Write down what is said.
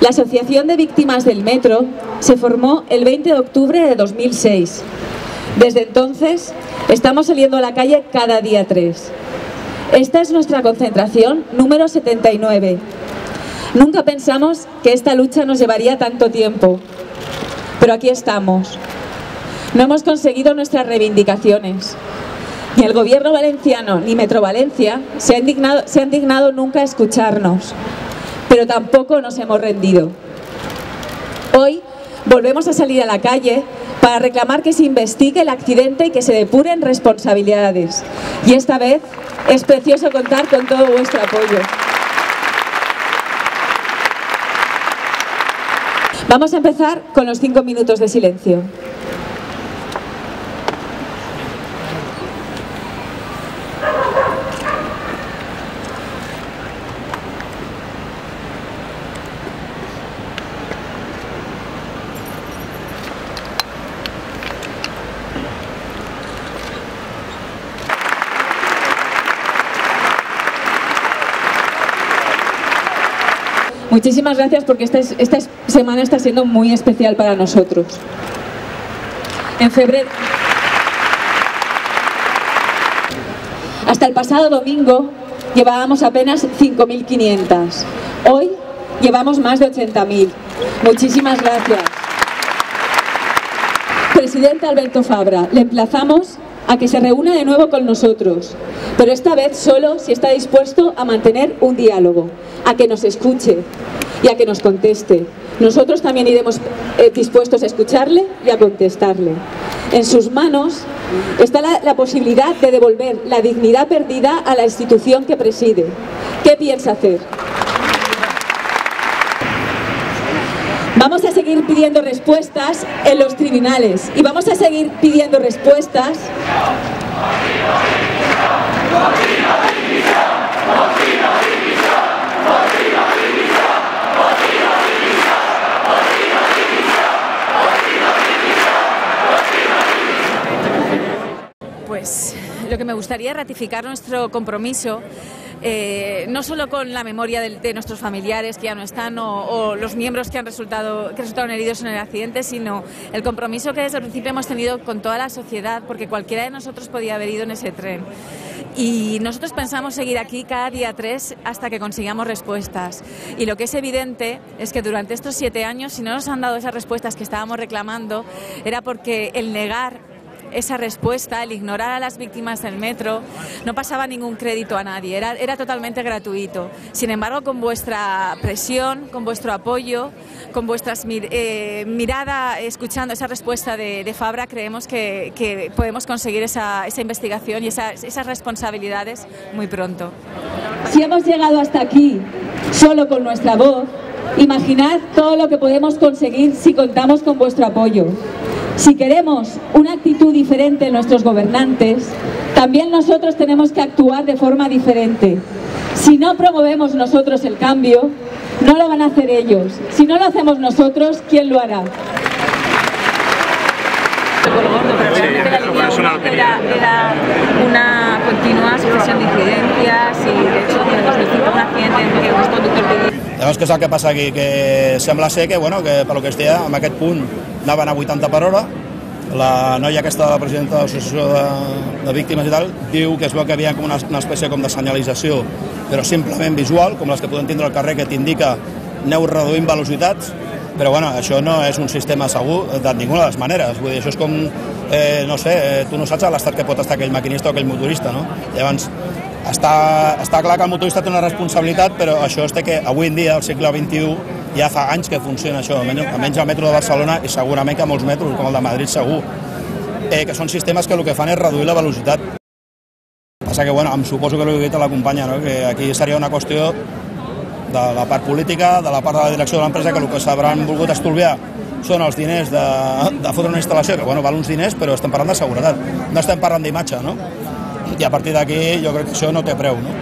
La Asociación de Víctimas del Metro se formó el 20 de octubre de 2006. Desde entonces estamos saliendo a la calle cada día 3. Esta es nuestra concentración número 79. Nunca pensamos que esta lucha nos llevaría tanto tiempo, pero aquí estamos. No hemos conseguido nuestras reivindicaciones. Ni el gobierno valenciano ni Metro Valencia se han dignado nunca a escucharnos, pero tampoco nos hemos rendido. Hoy volvemos a salir a la calle para reclamar que se investigue el accidente y que se depuren responsabilidades. Y esta vez es precioso contar con todo vuestro apoyo. Vamos a empezar con los 5 minutos de silencio. Muchísimas gracias porque esta semana está siendo muy especial para nosotros. En febrero, hasta el pasado domingo, llevábamos apenas 5.500. Hoy llevamos más de 80.000. Muchísimas gracias. Presidente Alberto Fabra, le emplazamos a que se reúna de nuevo con nosotros, pero esta vez solo si está dispuesto a mantener un diálogo, a que nos escuche y a que nos conteste. Nosotros también iremos dispuestos a escucharle y a contestarle. En sus manos está la posibilidad de devolver la dignidad perdida a la institución que preside. ¿Qué piensa hacer? Vamos a seguir pidiendo respuestas en los tribunales y vamos a seguir pidiendo respuestas. Pues lo que me gustaría es ratificar nuestro compromiso, no solo con la memoria de nuestros familiares que ya no están o los miembros que resultaron heridos en el accidente, sino el compromiso que desde el principio hemos tenido con toda la sociedad, porque cualquiera de nosotros podía haber ido en ese tren. Y nosotros pensamos seguir aquí cada día 3 hasta que consigamos respuestas. Y lo que es evidente es que durante estos 7 años, si no nos han dado esas respuestas que estábamos reclamando, era porque el negar esa respuesta, el ignorar a las víctimas del metro, no pasaba ningún crédito a nadie, era totalmente gratuito. Sin embargo, con vuestra presión, con vuestro apoyo, con vuestras mirada, escuchando esa respuesta de Fabra, creemos que podemos conseguir esa investigación y esas responsabilidades muy pronto. Si hemos llegado hasta aquí solo con nuestra voz, imaginad todo lo que podemos conseguir si contamos con vuestro apoyo. Si queremos una actitud diferente en nuestros gobernantes, también nosotros tenemos que actuar de forma diferente. Si no promovemos nosotros el cambio, no lo van a hacer ellos. Si no lo hacemos nosotros, ¿quién lo hará? Era una continua sucesión de incidencias i de hecho en el 2005 un accidente en què un conductor pedí. Llavors, què és el que passa aquí? Que sembla ser que, bueno, que per lo que es deia, en aquest punt anaven a 80 per hora. La noia aquesta, la presidenta de l'associació de víctimes i tal, diu que es veu que hi havia com una espècie com de senyalització, però simplement visual, com les que podem tindre al carrer, que t'indica aneu reduint velocitats, però bueno, això no és un sistema segur de ninguna de les maneres. Vull dir, això és com, no sé, tu no saps a l'estat que pot estar aquell maquinista o aquell motorista, no? Llavors, està clar que el motorista té una responsabilitat, però això és que avui en dia, al segle XXI, ja fa anys que funciona això, almenys al metro de Barcelona i segurament que molts metros, com el de Madrid segur, que són sistemes que el que fan és reduir la velocitat. Passa que, bueno, em suposo que l'he dit a la companya, no? Que aquí seria una qüestió de la part política, de la part de la direcció de l'empresa, que el que s'hauran volgut estalviar són els diners de fotre una instal·lació, que bueno, val uns diners, però estem parlant de seguretat, no estem parlant d'imatge, no? I a partir d'aquí jo crec que això no té preu, no?